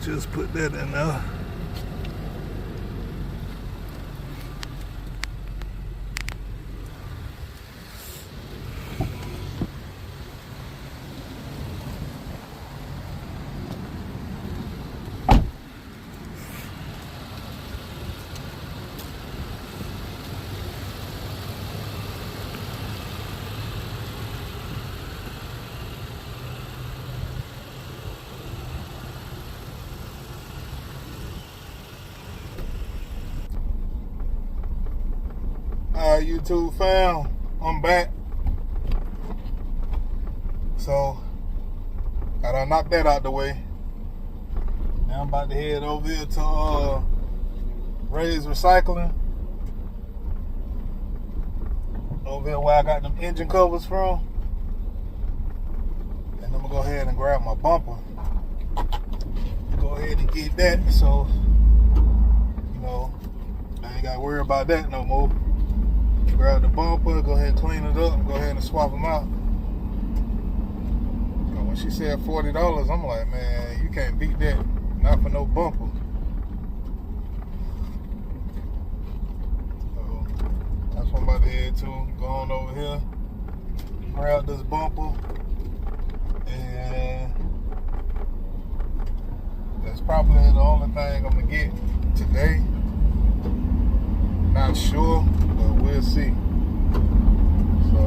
Just put that in there. YouTube fam, I'm back. So, gotta knock that out the way. Now I'm about to head over here to Ray's Recycling. Over here where I got them engine covers from. And I'm gonna go ahead and grab my bumper. Go ahead and get that so, you know, I ain't gotta worry about that no more. Grab the bumper, go ahead and clean it up, and go ahead and swap them out. When she said $40, I'm like, man, you can't beat that. Not for no bumper. So that's what I'm about to head to. Go on over here, grab this bumper, and that's probably the only thing I'm gonna get today. Not sure, but we'll see. So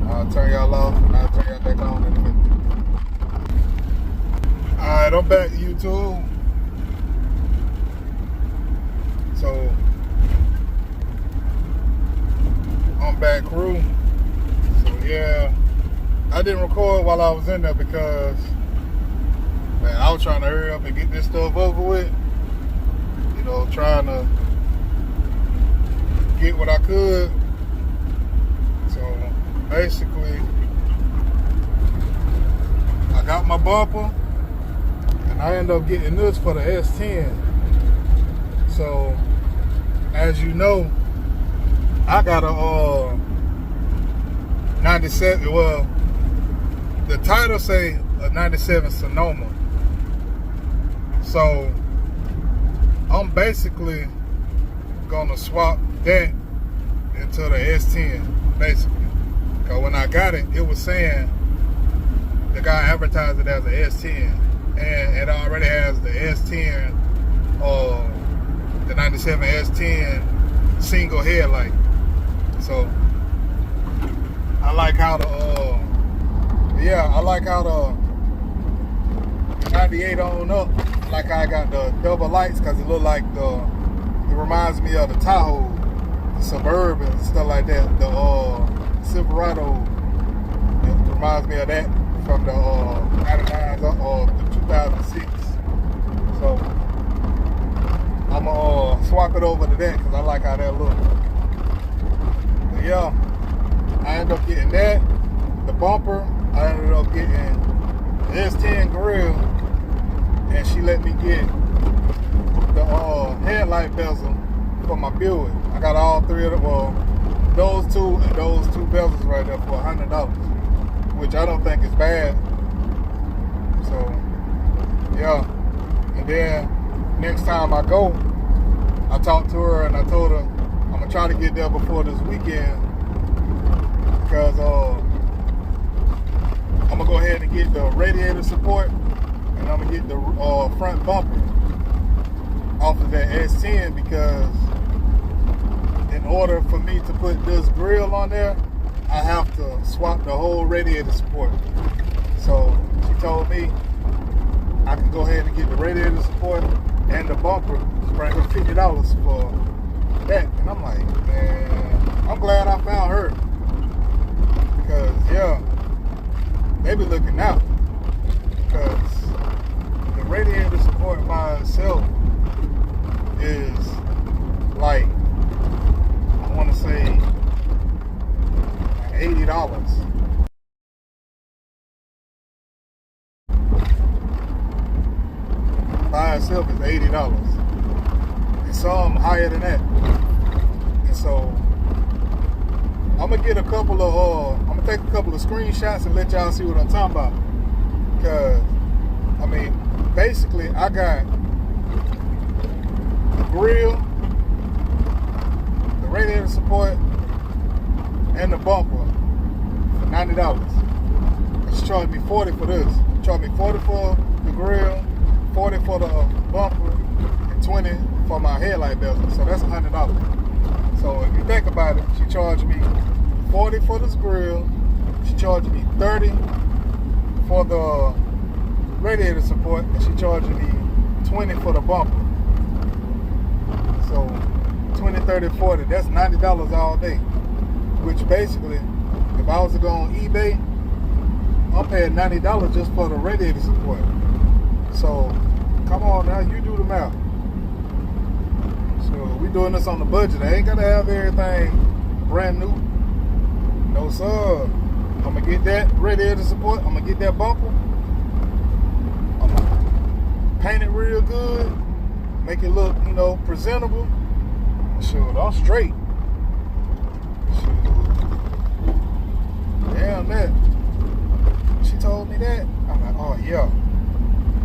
I'll turn y'all off and I'll turn y'all back on in a minute. Alright, I'm back, YouTube. So I'm back, crew. So yeah, I didn't record while I was in there because, man, I was trying to hurry up and get this stuff over with. You know, trying to get what I could. So basically, I got my bumper and I ended up getting this for the S10. So as you know, I got a 97, well, the title say a 97 Sonoma. So I'm basically gonna swap that into the S10, basically. Cause when I got it, it was saying the guy advertised it as a S10, and it already has the S10, the 97 S10 single headlight. So I like how the I like how the 98 on up. I like how I got the double lights, cause it look like it reminds me of the Tahoe, the Suburban, stuff like that. The Silverado, it reminds me of that from the 99s or the 2006. So I'm gonna swap it over to that because I like how that looks. But yeah, I ended up getting that, the bumper. I ended up getting the S10 grill, and she let me get the headlight bezel for my Buick. I got all three of them, those two and those two bezels right there for $100, which I don't think is bad. So yeah, and then next time I go, I talked to her and I told her I'm gonna try to get there before this weekend because I'm gonna go ahead and get the radiator support and I'm gonna get the front bumper off of that S10 because in order for me to put this grill on there, I have to swap the whole radiator support. So she told me I can go ahead and get the radiator support and the bumper, right, for $50 for that. And I'm like, man, I'm glad I found her because yeah, they be looking out because the radiator support by itself is like, I want to say like $80. By itself is $80. And some higher than that. And so I'm gonna get a couple of I'm gonna take a couple of screenshots and let y'all see what I'm talking about. Because I mean, basically I got the grill, the radiator support, and the bumper for $90. She charged me $40 for this. She charged me $40 for the grill, $40 for the bumper, and $20 for my headlight bezel. So that's $100. So if you think about it, she charged me $40 for this grill. She charged me $30 for the radiator support, and she charged me $20 for the bumper. So $20, $30, $40. That's $90 all day. Which basically, if I was to go on eBay, I'm paying $90 just for the radiator support. So come on now, you do the math. So we doing this on the budget. I ain't gotta have everything brand new. No sir. I'm gonna get that radiator support. I'm gonna get that bumper. I'm gonna paint it real good, make it look, presentable. Shoot, I'm straight. Shoot. Damn that. She told me that. I'm like, oh yeah.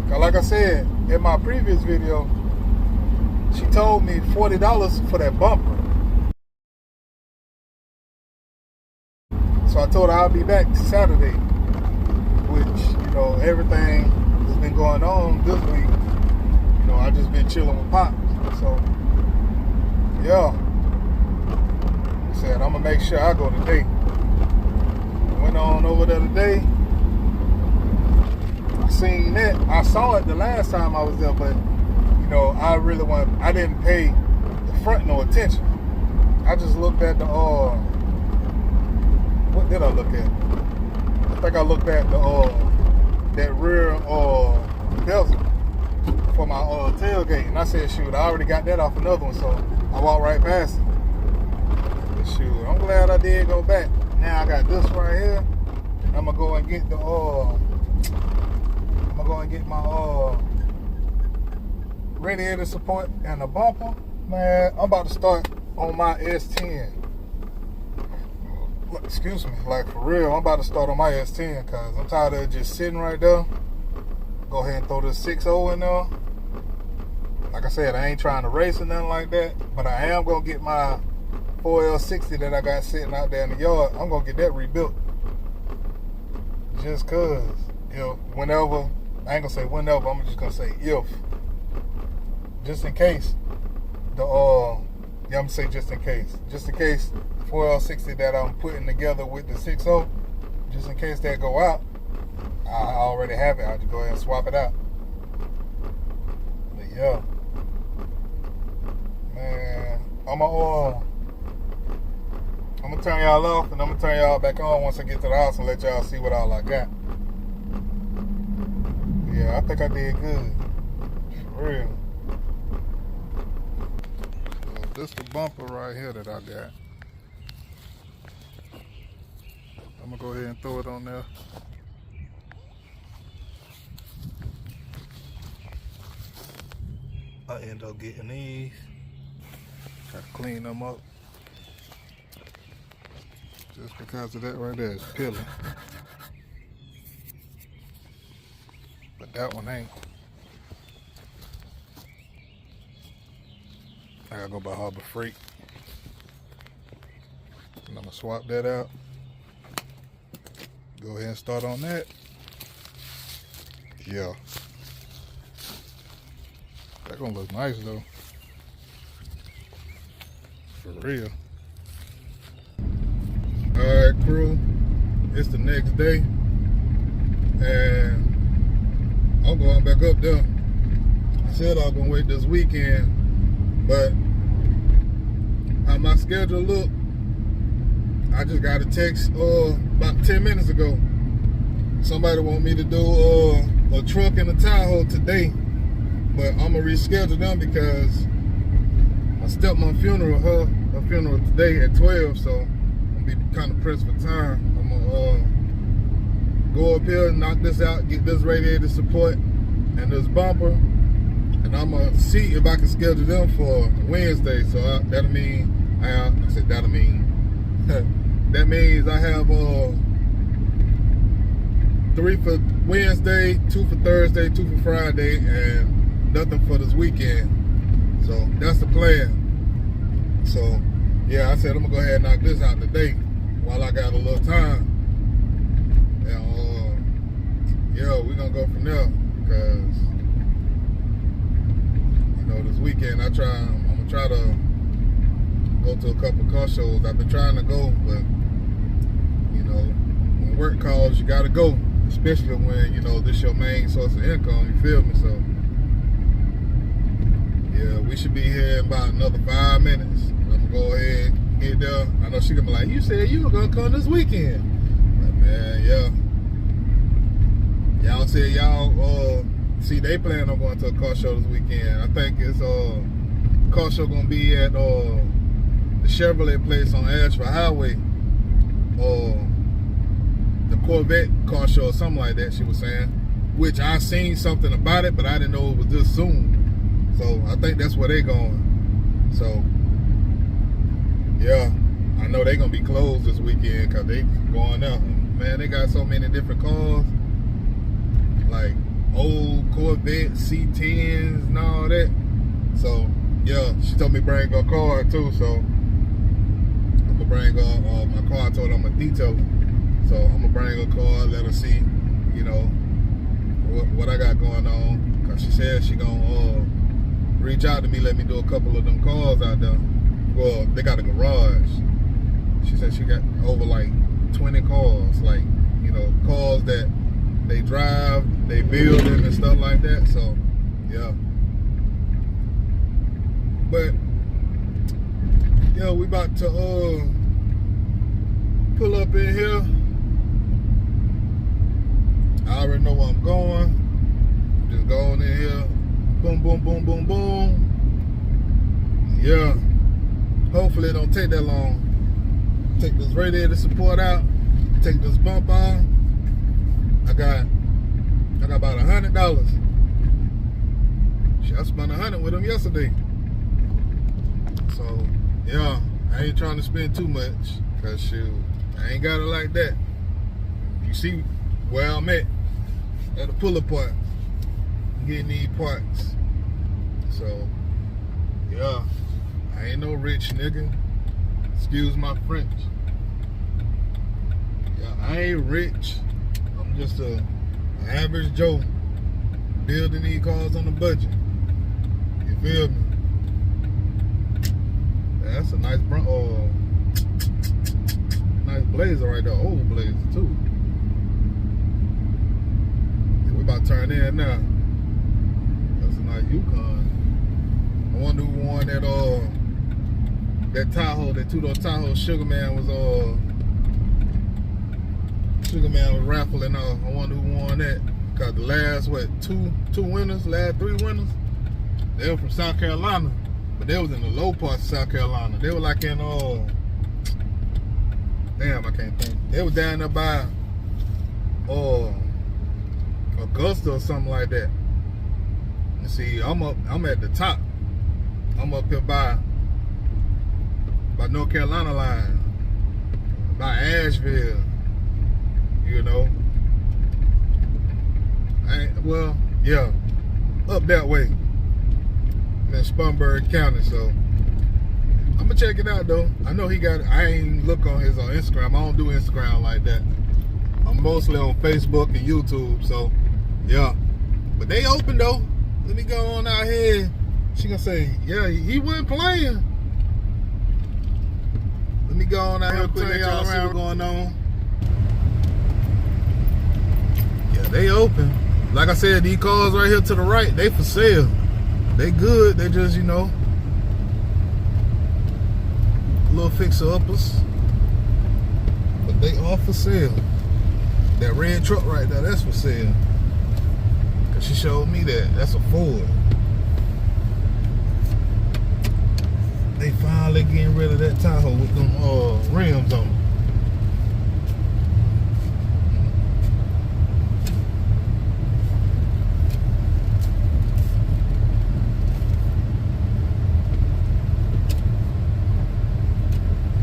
Cause like I said in my previous video, she told me $40 for that bumper. So I told her I'll be back Saturday, which, everything has been going on this week. I just been chilling with Pop. So, yeah. I said, I'm going to make sure I go today. Went on over there today. I seen that. I saw it the last time I was there, but, I didn't pay the front no attention. I just looked at the, what did I look at? I think I looked at the that rear bezel for my tailgate, and I said, shoot, I already got that off another one, so I walked right past it. But shoot, I'm glad I did go back. Now I got this right here. I'm gonna go and get the my radiator support and the bumper. Man, I'm about to start on my S10. Excuse me, like for real, I'm about to start on my S10 because I'm tired of just sitting right there. Go ahead and throw this 6.0 in there. Like I said, I ain't trying to race or nothing like that, but I am going to get my 4L60 that I got sitting out there in the yard. I'm going to get that rebuilt. Just because, whenever, I ain't going to say whenever, I'm just going to say if. Just in case, I'm going to say just in case. Just in case 4L60 that I'm putting together with the 6.0, just in case that go out, I already have it. I'll just go ahead and swap it out. But yeah, man, I'm gonna turn y'all off and I'm gonna turn y'all back on once I get to the house and let y'all see what all I got. Yeah, I think I did good. For real. So this the bumper right here that I got. I'm gonna go ahead and throw it on there. I end up getting these. Gotta clean them up. Just because of that right there is peeling. But that one ain't. I gotta go by Harbor Freight. And I'm gonna swap that out. Go ahead and start on that. Yeah. That gonna look nice though. For real. Alright crew, it's the next day and I'm going back up there. I said I was gonna wait this weekend, but how my schedule look, I just got a text about 10 minutes ago. Somebody want me to do a truck and a Tahoe today, but I'm gonna reschedule them because my stepmom funeral, her funeral today at 12, so I'm gonna be kind of pressed for time. I'm gonna go up here, knock this out, get this radiator support and this bumper, and I'm gonna see if I can schedule them for Wednesday. So that'll mean that means I have 3 for Wednesday, 2 for Thursday, 2 for Friday, and nothing for this weekend. So that's the plan. So yeah, I said I'm gonna go ahead and knock this out today while I got a little time. And yeah, we're gonna go from there because this weekend I'm gonna try to go to a couple car shows. I've been trying to go, but when work calls, you gotta go, especially when this your main source of income. You feel me? So yeah, we should be here in about another 5 minutes. I'm gonna go ahead and get there. I know she gonna be like, "You said you were gonna come this weekend." But man, yeah, y'all said y'all see they plan on going to a car show this weekend. I think it's car show gonna be at the Chevrolet place on Ashford Highway, the Corvette car show or something like that, she was saying, which I seen something about it, but I didn't know it was this soon. So I think that's where they going. So yeah, I know they gonna be closed this weekend because they going out. Man, they got so many different cars, like old Corvette C10s and all that. So yeah, she told me bring her car too, so I'm gonna bring her my car. I told her I'm gonna detail it, so I'm gonna bring her car, let her see what I got going on, because she said she gonna reach out to me, let me do a couple of them cars out there. Well, they got a garage. She said she got over like 20 cars, like cars that they drive, they build it and stuff like that. So yeah, but yeah, we about to pull up in here. I already know where I'm going. Just going in here, boom, boom, boom, boom, boom. Yeah, hopefully it don't take that long. Take this radiator support out, take this bump off. I got about $100. Shit, I spent $100 with them yesterday. So yeah, I ain't trying to spend too much, cause shoot, I ain't got it like that. You see where I'm at the puller part, getting these parts. So yeah, I ain't no rich nigga. Excuse my French. Yeah, I ain't rich. I'm just a average Joe building these cars on a budget. You feel me? That's a nice nice Blazer right there, old Blazer too. Yeah, we about to turn in now. That's a nice Yukon. I wonder who won that Tahoe, that two-door Tahoe. Sugar Man was raffling off. I wonder who won that. Cause the last two winners, last 3 winners, they were from South Carolina. But they was in the low parts of South Carolina. They were like in damn, I can't think. They was down there by Augusta or something like that. And see, I'm at the top. I'm up here by North Carolina line, by Asheville. Well, yeah, up that way in Spartanburg County. So I'm gonna check it out though. I know he got. I ain't look on his Instagram. I don't do Instagram like that. I'm mostly on Facebook and YouTube. So yeah, but they open though. Let me go on out here. She gonna say, yeah, he wasn't playing. Let me go on out here and tell y'all see what's going on. Yeah, they open. Like I said, these cars right here to the right, they for sale. They good. They just, little fixer-uppers. But they are for sale. That red truck right there, that's for sale. Cause she showed me that. That's a Ford. They finally getting rid of that Tahoe with them rims on it.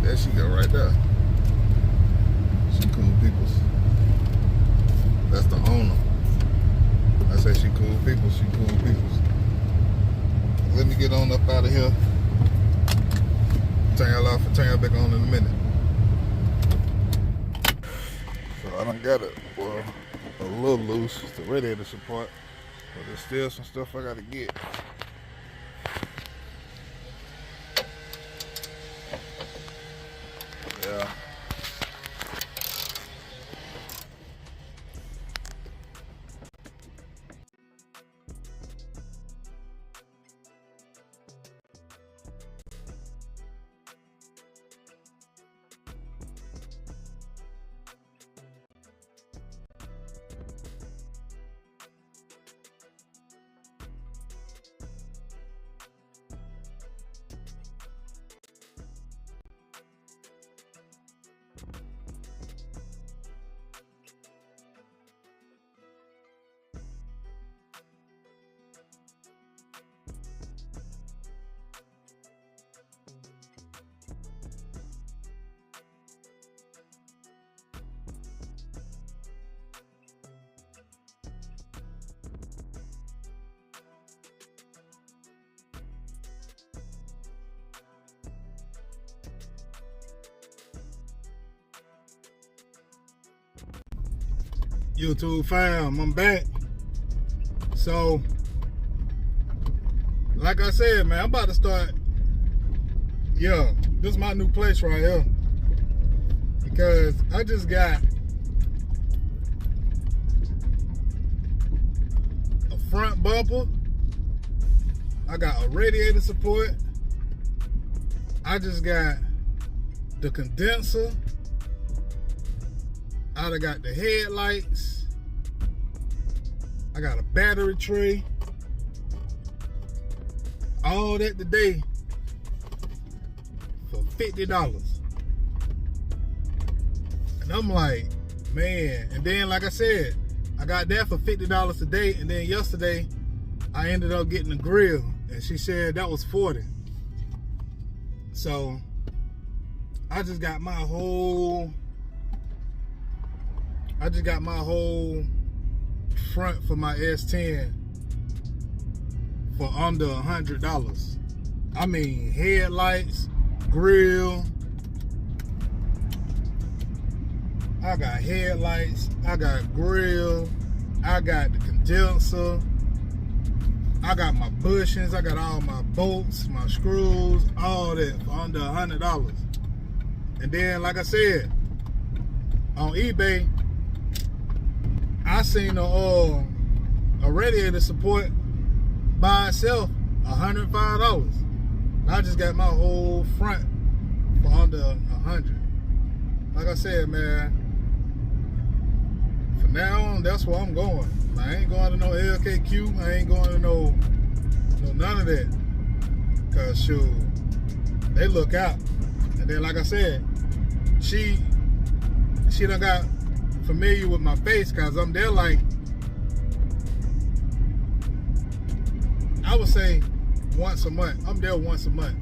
There she go right there. She cool peoples. That's the owner. get on up out of here. Turn y'all off and turn y'all back on in a minute. So I done got it, well, a little loose, the radiator support, but there's still some stuff I gotta get. Yeah. YouTube fam, I'm back. So, like I said, man, I'm about to start. Yeah, this is my new place right here. Because I just got a front bumper. I got a radiator support. I just got the condenser. I done got the headlights. I got a battery tray. All that today for $50. And I'm like, man. And then, like I said, I got that for $50 today. And then yesterday, I ended up getting a grill. And she said that was $40. So, I just got my whole front for my S10 for under $100. I mean, headlights, grill. I got headlights, I got grill, I got the condenser, I got my bushings, I got all my bolts, my screws, all that for under $100. And then, like I said, on eBay, I seen a radiator support by itself, $105. I just got my whole front for under $100. Like I said, man, from now on, that's where I'm going. I ain't going to no LKQ. I ain't going to no none of that. Cause shoot, they look out. And then, like I said, she done got familiar with my face, cause I'm there like, I would say once a month. I'm there once a month.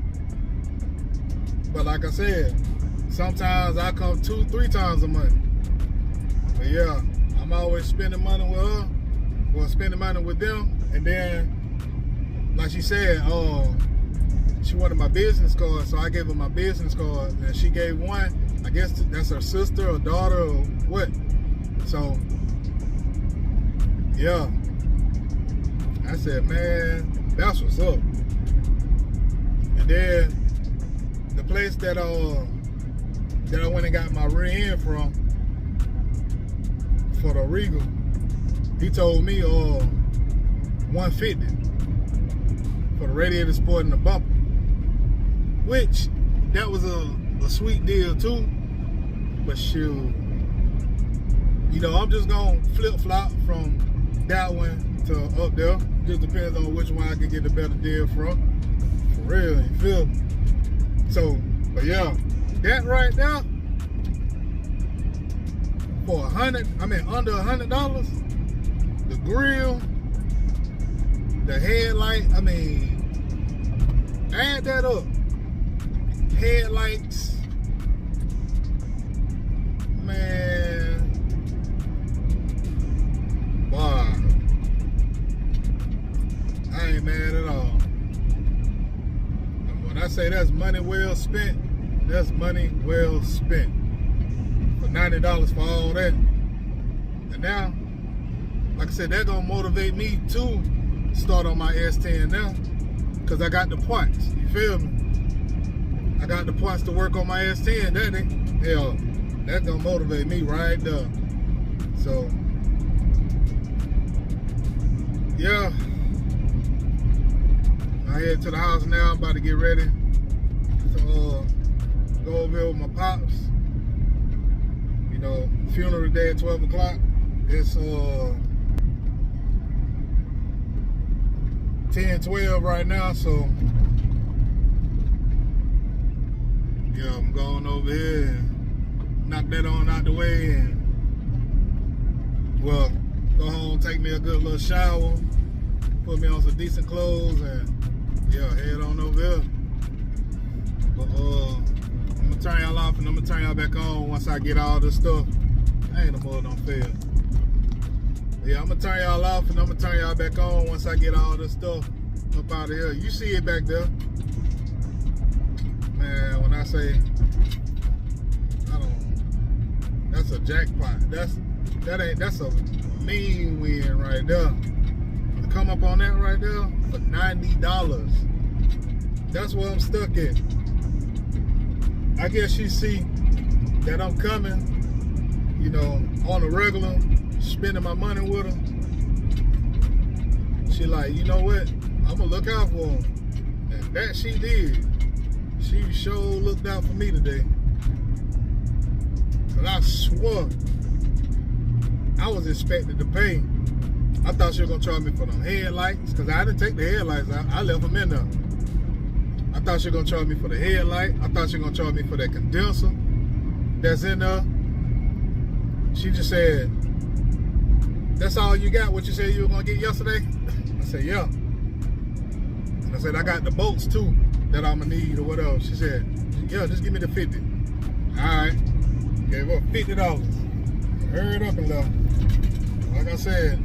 But like I said, sometimes I come 2-3 times a month. But yeah, I'm always spending money with her, or spending money with them. And then, like she said, she wanted my business card, so I gave her my business card, and she gave one. I guess that's her sister or daughter or what. So, yeah. I said, man, that's what's up. And then the place that I went and got my rear end from for the Regal, he told me $150 for the radiator support and the bumper, which that was a sweet deal too. But shoot, you know, I'm just gonna flip-flop from that one to up there. Just depends on which one I can get a better deal from. For real, you feel me? So, but yeah, that right there for under $100. The grill, the headlight, I mean, add that up. Headlights, man, wow. I ain't mad at all. I say that's money well spent, that's money well spent. For $90 for all that. And now, like I said, that's gonna motivate me to start on my S10 now. Cause I got the parts, you feel me? I got the parts to work on my S10, that's gonna motivate me right there. So, yeah. I head to the house now. I'm about to get ready to go over here with my pops. You know, funeral today at 12 o'clock. It's 10:12 right now, so yeah, I'm going over here and knock that on out the way and, well, go home, take me a good little shower, put me on some decent clothes, and yeah, head on over here. But I'm gonna turn y'all off and I'm gonna turn y'all back on once I get all this stuff. I ain't no more don't fail. Yeah, I'm gonna turn y'all off and I'm gonna turn y'all back on once I get all this stuff up out of here. You see it back there. Man, when I say, that's a jackpot. That's a mean win right there. To come up on that right there for $90. That's where I'm stuck at. I guess you see that I'm coming, you know, on a regular, spending my money with her. She like, you know what? I'm gonna look out for him. And that she did. She sure looked out for me today. Cause I swore I was expected to pay. I thought she was gonna charge me for them headlights, cause I didn't take the headlights out. I left them in there. I thought she was gonna charge me for the headlight. I thought she was gonna charge me for that condenser that's in there. She just said, "That's all you got? What you said you were gonna get yesterday?" I said, "Yeah." And I said, "I got the bolts too that I'm gonna need or whatever." She said, "Yeah, just give me the 50. All right. Gave her $50. Hurried up and left. Like I said,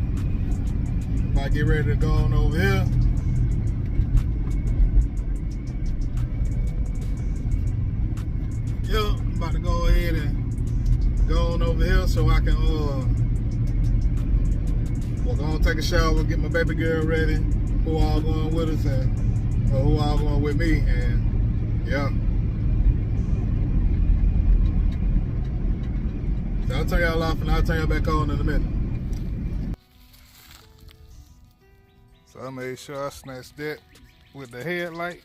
I get ready to go on over here. Yeah, I'm about to go ahead and go on over here so I can well, go and take a shower, get my baby girl ready, who all going with us and who all going with me, and yeah. So I'll turn y'all off and I'll turn y'all back on in a minute. So I made sure I snatched that with the headlight.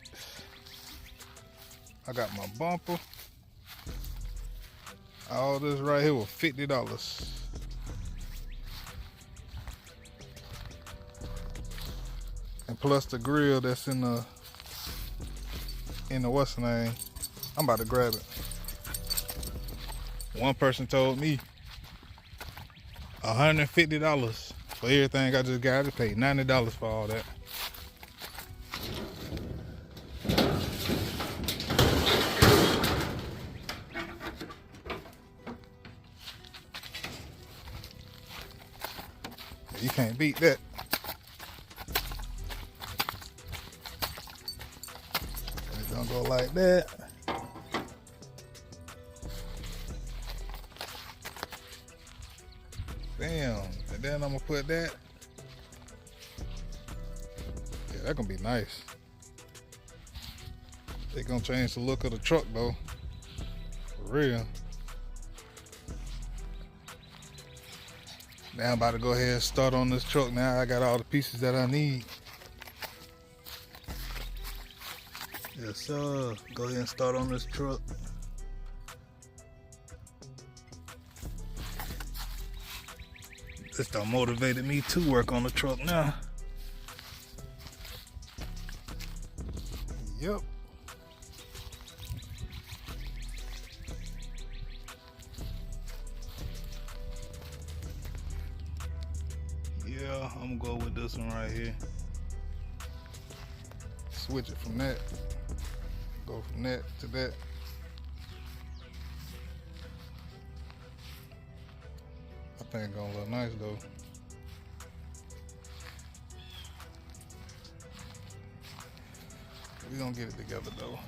I got my bumper. All this right here was $50. And plus the grill that's in the what's the name? I'm about to grab it. One person told me $150 for everything I just got. I just paid $90 for all that. You can't beat that. It's gonna go like that. Bam. And then I'm gonna put that. Yeah, that's gonna be nice. It's gonna change the look of the truck though. For real. Now I'm about to go ahead and start on this truck. Now I got all the pieces that I need. Yes, sir. Go ahead and start on this truck. This done motivated me to work on the truck now. Yep. Yeah, I'm gonna go with this one right here. Switch it from that. Go from that to that. I think it's gonna look nice though. We're gonna get it together though.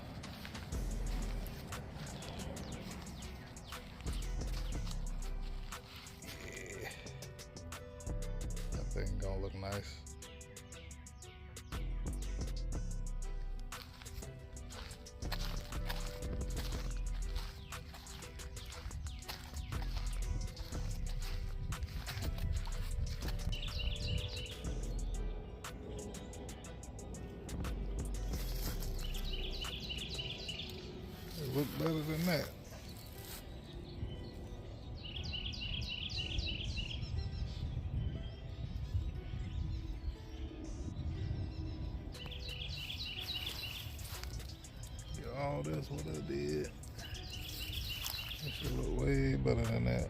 Yeah. That thing gonna look nice. It look better than that. All this what I did. It should look way better than that.